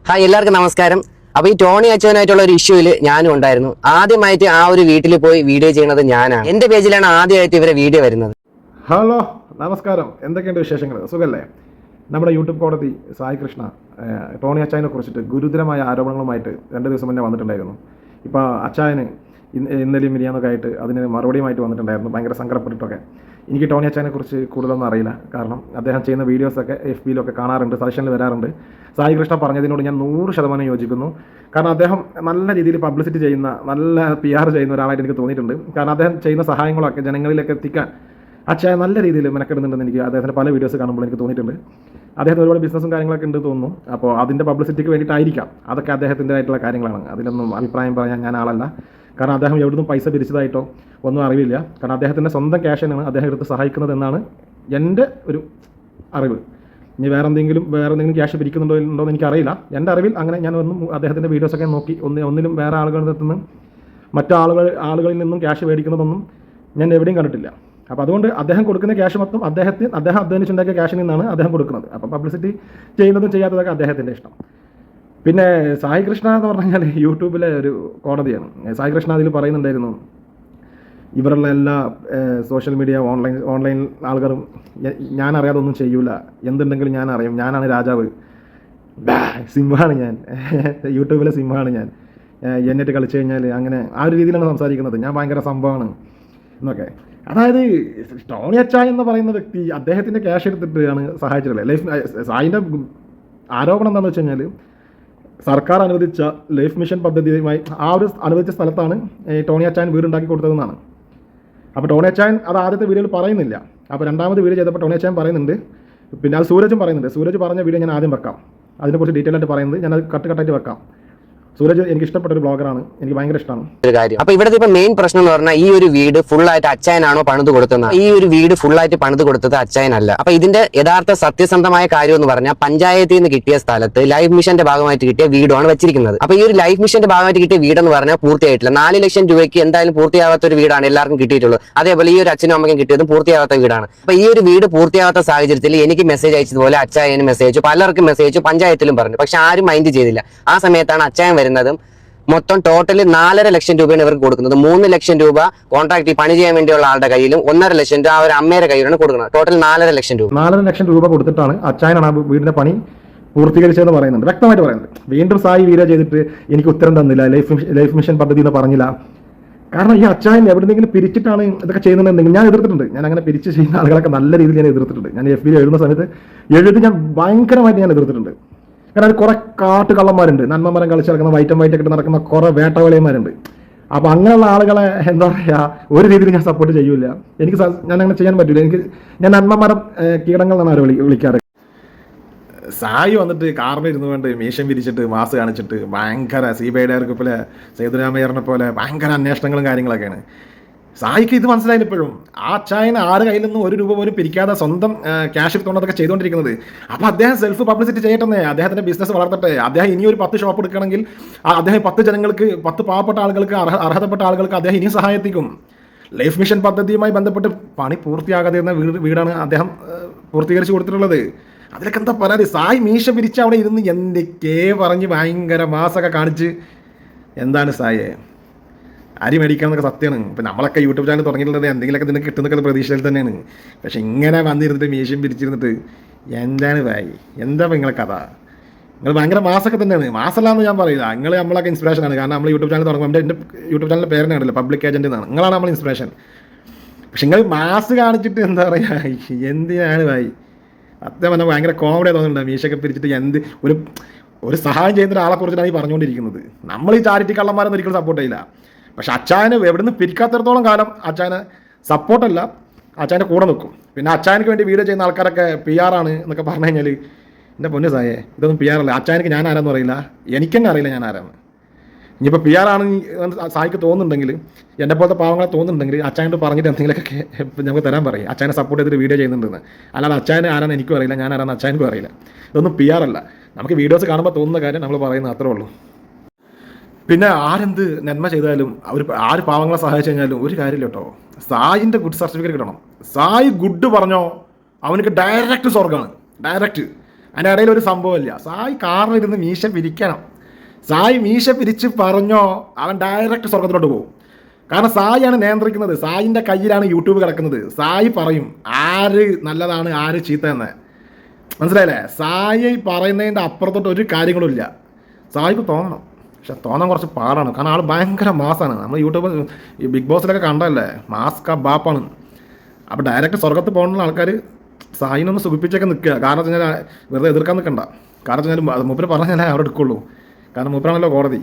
Hi എല്ലാവർക്കും നമസ്കാരം. അപ്പൊ ഈ ടോണി അച്ചായനായിട്ടുള്ള ഒരു ഇഷ്യൂവിൽ ഞാനും ഉണ്ടായിരുന്നു. ആദ്യമായിട്ട് ആ ഒരു വീട്ടിൽ പോയി വീഡിയോ ചെയ്യുന്നത് ഞാനാണ്. എന്റെ പേജിലാണ് ആദ്യമായിട്ട് ഇവരെ വീഡിയോ വരുന്നത്. ഹലോ നമസ്കാരം, എന്തൊക്കെയുണ്ട് വിശേഷങ്ങൾ? സുഖല്ലേ? നമ്മുടെ യൂട്യൂബ് കോടതി സായി കൃഷ്ണ ടോണി അച്ചായനെ കുറിച്ചിട്ട് ഗുരുതരമായ ആരോപണങ്ങളുമായിട്ട് 2 ദിവസം മുന്നേ വന്നിട്ടുണ്ടായിരുന്നു. ഇപ്പോൾ അച്ചായന് ഇന്നലെയും മിനിയാന്നൊക്കെ ആയിട്ട് അതിന് മറുപടിയുമായിട്ട് വന്നിട്ടുണ്ടായിരുന്നു, ഭയങ്കര സങ്കടപ്പെട്ടിട്ടൊക്കെ. എനിക്ക് ടോണി അച്ചായനെ കുറിച്ച് കൂടുതലൊന്നും അറിയില്ല, കാരണം അദ്ദേഹം ചെയ്യുന്ന വീഡിയോസൊക്കെ FB-യിലൊക്കെ കാണാറുണ്ട്, സജഷനിൽ വരാറുണ്ട്. സായി കൃഷ്ണ പറഞ്ഞതിനോട് ഞാൻ 100% യോജിക്കുന്നു. കാരണം അദ്ദേഹം നല്ല രീതിയിൽ പബ്ലിസിറ്റി ചെയ്യുന്ന, നല്ല PR ചെയ്യുന്ന ഒരാളായിട്ട് എനിക്ക് തോന്നിയിട്ടുണ്ട്. കാരണം അദ്ദേഹം ചെയ്യുന്ന സഹായങ്ങളൊക്കെ ജനങ്ങളിലേക്ക് എത്തിക്കാൻ അച്ചായൻ നല്ല രീതിയിൽ മെനക്കെടുന്നുണ്ടെന്ന് എനിക്ക് അദ്ദേഹത്തിൻ്റെ പല വീഡിയോസ് കാണുമ്പോൾ എനിക്ക് തോന്നിയിട്ടുണ്ട്. അദ്ദേഹത്തിന് ഒരുപാട് ബിസിനസ്സും കാര്യങ്ങളൊക്കെ ഉണ്ട് തോന്നുന്നു. അപ്പോൾ അതിൻ്റെ പബ്ലിസിറ്റിക്ക് വേണ്ടിയിട്ടായിരിക്കാം, അതൊക്കെ അദ്ദേഹത്തിൻ്റെതായിട്ടുള്ള കാര്യങ്ങളാണ്. അതിലൊന്നും അഭിപ്രായം പറയാൻ ഞാൻ ആളല്ല. കാരണം അദ്ദേഹം എവിടുന്നും പൈസ പിരിച്ചതായിട്ടോ ഒന്നും അറിവില്ല. കാരണം അദ്ദേഹത്തിൻ്റെ സ്വന്തം ക്യാഷിനാണ് അദ്ദേഹം എടുത്ത് സഹായിക്കുന്നതെന്നാണ് എൻ്റെ ഒരു അറിവ്. ഇനി വേറെ എന്തെങ്കിലും ക്യാഷ് പിരിക്കുന്നുണ്ടോ എന്ന് എനിക്കറിയില്ല. എൻ്റെ അറിവിൽ അങ്ങനെ ഞാൻ ഒന്നും അദ്ദേഹത്തിൻ്റെ വീഡിയോസൊക്കെ നോക്കി ഒന്നിലും വേറെ ആളുകളിൽ നിന്ന് മറ്റു ആളുകളിൽ നിന്നും ക്യാഷ് മേടിക്കുന്നതൊന്നും ഞാൻ എവിടെയും കണ്ടിട്ടില്ല. അപ്പോൾ അതുകൊണ്ട് അദ്ദേഹം കൊടുക്കുന്ന ക്യാഷ് മൊത്തം അദ്ദേഹം അധ്വാനിച്ചുണ്ടാക്കിയ ക്യാഷിൽ നിന്നാണ് അദ്ദേഹം കൊടുക്കുന്നത്. അപ്പോൾ പബ്ലിസിറ്റി ചെയ്യുന്നതും ചെയ്യാത്തതൊക്കെ അദ്ദേഹത്തിൻ്റെ ഇഷ്ടം. പിന്നെ സായി കൃഷ്ണ എന്ന് പറഞ്ഞു കഴിഞ്ഞാൽ യൂട്യൂബിലെ ഒരു കോടതിയാണ്. സായി കൃഷ്ണ അതിൽ പറയുന്നുണ്ടായിരുന്നു, ഇവരുള്ള എല്ലാ സോഷ്യൽ മീഡിയ ഓൺലൈൻ ആളുകളും ഞാനറിയാതെ ഒന്നും ചെയ്യൂല, എന്തുണ്ടെങ്കിലും ഞാൻ അറിയും, ഞാനാണ് രാജാവ്, സിംഹമാണ് ഞാൻ, യൂട്യൂബിലെ സിംഹമാണ് ഞാൻ, എന്നിട്ട് കളിച്ചു കഴിഞ്ഞാൽ അങ്ങനെ ആ ഒരു രീതിയിലാണ് സംസാരിക്കുന്നത്, ഞാൻ ഭയങ്കര സംഭവമാണ് എന്നൊക്കെ. അതായത് ടോണി അച്ചായൻ എന്ന് പറയുന്ന വ്യക്തി അദ്ദേഹത്തിൻ്റെ ക്യാഷ് എടുത്തിട്ടാണ് സഹായിച്ചിട്ടുള്ളത്. സായിൻ്റെ ആരോപണം എന്താണെന്ന് വെച്ച് കഴിഞ്ഞാൽ, സർക്കാർ അനുവദിച്ച ലൈഫ് മിഷൻ പദ്ധതിയുമായി ആ ഒരു അനുവദിച്ച സ്ഥലത്താണ് ടോണി അച്ചായൻ വീടുണ്ടാക്കി കൊടുത്തതെന്നാണ്. അപ്പോൾ ടോണി അച്ചായൻ അത് ആദ്യത്തെ വീഡിയോയിൽ പറയുന്നില്ല. അപ്പോൾ രണ്ടാമത് വീഡിയോ ചെയ്തപ്പോൾ ടോണി അച്ചായൻ പറയുന്നുണ്ട്, പിന്നെ അത് സൂരജും പറയുന്നുണ്ട്. സൂരജ് പറഞ്ഞ വീഡിയോ ഞാൻ ആദ്യം വെക്കാം, അതിനെക്കുറിച്ച് ഡീറ്റെയിൽ ആയിട്ട് പറയുന്നത് ഞാനത് കട്ടായിട്ട് വെക്കാം. സൂരജ് എനിക്ക് ഇഷ്ടപ്പെട്ട ഒരു ബ്ലോഗറാണ്, എനിക്ക് ഭയങ്കര ഇഷ്ടമാണ് ഒരു കാര്യം. അപ്പൊ ഇവിടുത്തെ ഇപ്പൊ മെയിൻ പ്രശ്നം എന്ന് പറഞ്ഞാൽ, ഈ ഒരു വീട് ഫുൾ ആയിട്ട് അച്ചായനാണോ പണിത് കൊടുത്തത്? ഈ ഒരു വീട് ഫുൾ ആയിട്ട് പണിത് കൊടുത്തത് അച്ചായനല്ല. അപ്പൊ ഇതിന്റെ യഥാർത്ഥ സത്യസന്ധമായ കാര്യം എന്ന് പറഞ്ഞാൽ, പഞ്ചായത്തിൽ നിന്ന് കിട്ടിയ സ്ഥലത്ത് ലൈഫ് മിഷന്റെ ഭാഗമായിട്ട് കിട്ടിയ വീടാണ് വെച്ചിരിക്കുന്നത്. അപ്പൊ ഈ ഒരു ലൈഫ് മിഷന്റെ ഭാഗമായിട്ട് കിട്ടിയ വീടെന്ന് പറഞ്ഞാൽ പൂർത്തിയായിട്ടില്ല. 4 ലക്ഷം രൂപയ്ക്ക് എന്തായാലും പൂർത്തിയാവാത്ത ഒരു വീടാണ് എല്ലാവർക്കും കിട്ടിയിട്ടുള്ളത്. അതേപോലെ ഈ ഒരു അച്ഛനും അമ്മയ്ക്കും കിട്ടിയതും പൂർത്തിയാവാത്ത വീടാണ്. അപ്പൊ ഈ ഒരു വീട് പൂർത്തിയാവാത്ത സാഹചര്യത്തിൽ എനിക്ക് മെസ്സേജ് അയച്ചതുപോലെ അച്ചായന് മെസ്സേജ് അയച്ചു, പലർക്കും മെസ്സേജ് അയച്ചു, പഞ്ചായത്തിലും പറഞ്ഞു. പക്ഷെ ആരും മൈൻഡ് ചെയ്തില്ല. ആ സമയത്താണ് അച്ചായൻ വരുന്നതും മൊത്തം ടോട്ടൽ 4.5 ലക്ഷം രൂപയാണ് ഇവർക്ക് കൊടുക്കുന്നത്. 3 ലക്ഷം രൂപ കോൺട്രാക്ട് പണി ചെയ്യാൻ വേണ്ടിയുള്ള ആളുടെ കയ്യിലും 1.5 ലക്ഷം രൂപ ആ ഒരു അമ്മയുടെ കയ്യിലാണ് കൊടുക്കുന്നത്. ടോട്ടൽ 4.5 ലക്ഷം രൂപ. 4.5 ലക്ഷം രൂപ കൊടുത്തിട്ടാണ് അച്ചായനാണ് ആ വീടിന്റെ പണി പൂർത്തീകരിച്ചതെന്ന് പറയുന്നുണ്ട്, വ്യക്തമായിട്ട് പറയുന്നത്. വീണ്ടും സായി വീഡിയോ ചെയ്തിട്ട് എനിക്ക് ഉത്തരം തന്നില്ല, ലൈഫ് മിഷൻ പദ്ധതി എന്ന് പറഞ്ഞില്ല. കാരണം ഈ അച്ചായൻ എവിടെയെങ്കിലും പിരിച്ചിട്ടാണ് ഇതൊക്കെ ചെയ്യുന്നതെങ്കിൽ ഞാൻ എതിർത്തിട്ടുണ്ട്. ഞാൻ അങ്ങനെ പിരിച്ച് ചെയ്യുന്ന ആളുകളൊക്കെ നല്ല രീതിയിൽ ഞാൻ എതിർത്തിട്ടുണ്ട്. ഞാൻ FB എഴുതുന്ന സമയത്ത് ഞാൻ ഭയങ്കരമായിട്ട് ഞാൻ എതിർത്തിട്ടുണ്ട്. കാരണം അത് കുറെ കാട്ടുകള്ളന്മാരുണ്ട്, നന്മമരം കളിച്ച് നടക്കുന്ന വൈറ്റ് ഒക്കെ നടക്കുന്ന കുറെ വേട്ടവളിയന്മാരുണ്ട്. അപ്പോൾ അങ്ങനെയുള്ള ആളുകളെ എന്താ പറയുക, ഒരു രീതിയിൽ ഞാൻ സപ്പോർട്ട് ചെയ്യൂല. ഞാൻ അങ്ങനെ ചെയ്യാൻ പറ്റില്ല. ഞാൻ നന്മമരം കീടങ്ങൾ എന്നാണ് അവർ വിളിക്കാറ്. സായി വന്നിട്ട് കാറിൽ ഇരുന്നു കൊണ്ട് മീശം വിരിച്ചിട്ട് മാസ് കാണിച്ചിട്ട് ഭയങ്കര CBI ഡയറക്ടർ പോലെ, സേതുരാമയ്യറിനെ പോലെ ഭയങ്കര അന്വേഷണങ്ങളും കാര്യങ്ങളൊക്കെയാണ്. സായിക്ക് ഇത് മനസ്സിലായില്ല ഇപ്പോഴും. ആ അച്ചായൻ ആരുടെ കയ്യിൽ നിന്നും 1 രൂപ പോലും പിരിക്കാതെ സ്വന്തം ക്യാഷ് എടുത്തുകൊണ്ടതൊക്കെ ചെയ്തുകൊണ്ടിരിക്കുന്നത്. അപ്പോൾ അദ്ദേഹം സെൽഫ് പബ്ലിസിറ്റി ചെയ്യട്ടെ, അദ്ദേഹത്തിൻ്റെ ബിസിനസ് വളർത്തട്ടെ. അദ്ദേഹം ഇനി ഒരു 10 ഷോപ്പ് എടുക്കണമെങ്കിൽ അദ്ദേഹം 10 ജനങ്ങൾക്ക്, 10 പാവപ്പെട്ട ആളുകൾക്ക്, അർഹതപ്പെട്ട ആളുകൾക്ക് അദ്ദേഹം ഇനിയും സഹായത്തിക്കും. ലൈഫ് മിഷൻ പദ്ധതിയുമായി ബന്ധപ്പെട്ട് പണി പൂർത്തിയാകാതെ ഇരുന്ന വീടാണ് അദ്ദേഹം പൂർത്തീകരിച്ച് കൊടുത്തിട്ടുള്ളത്. അതിലൊക്കെ എന്താ പരാതി? സായി മീശ പിരിച്ച് അവിടെ ഇരുന്ന് എന്തൊക്കെ പറഞ്ഞ് ഭയങ്കര മാസമൊക്കെ കാണിച്ച് എന്താണ് സായേ അരി മേടിക്കണം എന്നൊക്കെ സത്യമാണ്. ഇപ്പം നമ്മളൊക്കെ യൂട്യൂബ് ചാനൽ തുടങ്ങിയിട്ടുള്ളത് എന്തെങ്കിലുമൊക്കെ നിനക്ക് കിട്ടുന്നൊക്കെ പ്രതീക്ഷയിൽ തന്നെയാണ്. പക്ഷെ ഇങ്ങനെ വന്നിരുന്നിട്ട് മീശയും പിരിച്ചിരുന്നിട്ട് എന്താണ് ഭായി, എന്താ നിങ്ങളെ കഥ? നിങ്ങൾ ഭയങ്കര മാസമൊക്കെ തന്നെയാണ്. മാസമല്ലാന്ന് ഞാൻ പറയില്ല, നമ്മളൊക്കെ ഇൻസ്പിറേഷനാണ്. കാരണം നമ്മൾ യൂട്യൂബ് ചാനൽ തുടങ്ങുമ്പോൾ എൻ്റെ യൂട്യൂബ് ചാനലിൻ്റെ പേരെന്നെ കണ്ടില്ല, പബ്ലിക് ഏജൻറ്റ് എന്നാണ്. നിങ്ങളാണ് നമ്മൾ ഇൻസ്പിറേഷൻ. പക്ഷെ നിങ്ങൾ മാസ് കാണിച്ചിട്ട് എന്താ പറയുക, എന്തിനാണ് ഭായി? സത്യം പറഞ്ഞാൽ ഭയങ്കര കോമഡി തോന്നുന്നുണ്ട്. മീശയൊക്കെ പിരിച്ചിട്ട് ഒരു സഹായം ചെയ്യുന്ന ഒരാളെ കുറിച്ചിട്ടാണ് ഈ പറഞ്ഞുകൊണ്ടിരിക്കുന്നത്. നമ്മൾ ഈ ചാരിറ്റി കള്ളന്മാരൊന്നും ഒരിക്കലും സപ്പോർട്ട് ചെയ്യില്ല. പക്ഷെ അച്ചായന് എവിടെ നിന്ന് പിരിക്കാത്തിടത്തോളം കാലം അച്ചായന് സപ്പോർട്ടല്ല, അച്ചായൻ്റെ കൂടെ നിൽക്കും. പിന്നെ അച്ചായനക്ക് വേണ്ടി വീഡിയോ ചെയ്യുന്ന ആൾക്കാരൊക്കെ PR ആണ് എന്നൊക്കെ പറഞ്ഞു കഴിഞ്ഞാൽ, എൻ്റെ പൊന്നു സായേ, ഇതൊന്നും PR അല്ല. അച്ചായനക്ക് ഞാൻ ആരാന്ന് അറിയില്ല, എനിക്കെന്നെ അറിയില്ല ഞാൻ ആരാന്ന്. ഇനിയിപ്പോൾ PR ആണ് സായിക്ക് തോന്നുന്നുണ്ടെങ്കിൽ, എൻ്റെ പോലത്തെ പാവങ്ങളെ തോന്നുന്നുണ്ടെങ്കിൽ അച്ചായനോട് പറഞ്ഞിട്ട് എന്തെങ്കിലുമൊക്കെ നമുക്ക് തരാൻ പറയും. അച്ചായനെ സപ്പോർട്ട് ചെയ്തിട്ട് വീഡിയോ ചെയ്യുന്നുണ്ടെന്ന്. അല്ലാതെ അച്ചായനെ ആരാന്ന് എനിക്കും അറിയില്ല, ഞാൻ ആരാന്ന് അച്ചായനക്കും അറിയില്ല. ഇതൊന്നും PR അല്ല. നമുക്ക് വീഡിയോസ് കാണുമ്പോൾ തോന്നുന്ന കാര്യം നമ്മൾ പറയുന്നത് അത്രേ ഉള്ളൂ. പിന്നെ ആരെന്ത് നന്മ ചെയ്താലും ആര് പാവങ്ങളെ സഹായിച്ചു കഴിഞ്ഞാലും ഒരു കാര്യമില്ല കേട്ടോ. സായിൻ്റെ ഗുഡ് സർട്ടിഫിക്കറ്റ് കിട്ടണം. സായി ഗുഡ് പറഞ്ഞോ അവനക്ക് ഡയറക്റ്റ് സ്വർഗ്ഗമാണ്, ഡയറക്റ്റ്. അതിൻ്റെ ഇടയിൽ ഒരു സംഭവമില്ല. സായി കാറിലിരുന്ന് മീശ പിരിക്കണം. സായി മീശ പിരിച്ച് പറഞ്ഞോ അവൻ ഡയറക്റ്റ് സ്വർഗത്തിലോട്ട് പോകും. കാരണം സായിയാണ് നിയന്ത്രിക്കുന്നത്. സായിൻ്റെ കയ്യിലാണ് യൂട്യൂബ് കിടക്കുന്നത്. സായി പറയും ആര് നല്ലതാണ് ആര് ചീത്ത എന്ന്. മനസ്സിലായില്ലേ? സായി പറയുന്നതിൻ്റെ അപ്പുറത്തോട്ട് ഒരു കാര്യങ്ങളും ഇല്ല. സായിക്ക് തോന്നണം, പക്ഷെ തോന്നാൻ കുറച്ച് പാടാണ്. കാരണം ആൾ ഭയങ്കര മാസാണ്. നമ്മൾ യൂട്യൂബ് ഈ ബിഗ് ബോസിലൊക്കെ കണ്ടല്ലേ, മാസ് ക ബാപ്പാണ്. അപ്പോൾ ഡയറക്റ്റ് സ്വർഗത്ത് പോകുന്ന ആൾക്കാർ സായിനൊന്ന് സുഖിപ്പിച്ചൊക്കെ നിൽക്കുക. കാരണം വെച്ച് കഴിഞ്ഞാൽ വെറുതെ എതിർക്കാൻ നിൽക്കണ്ട. കാരണം വെച്ച് കഴിഞ്ഞാൽ മൂപ്പര് പറഞ്ഞാൽ അവിടെ എടുക്കുള്ളൂ. കാരണം മൂപ്പരാണല്ലോ കോടതി.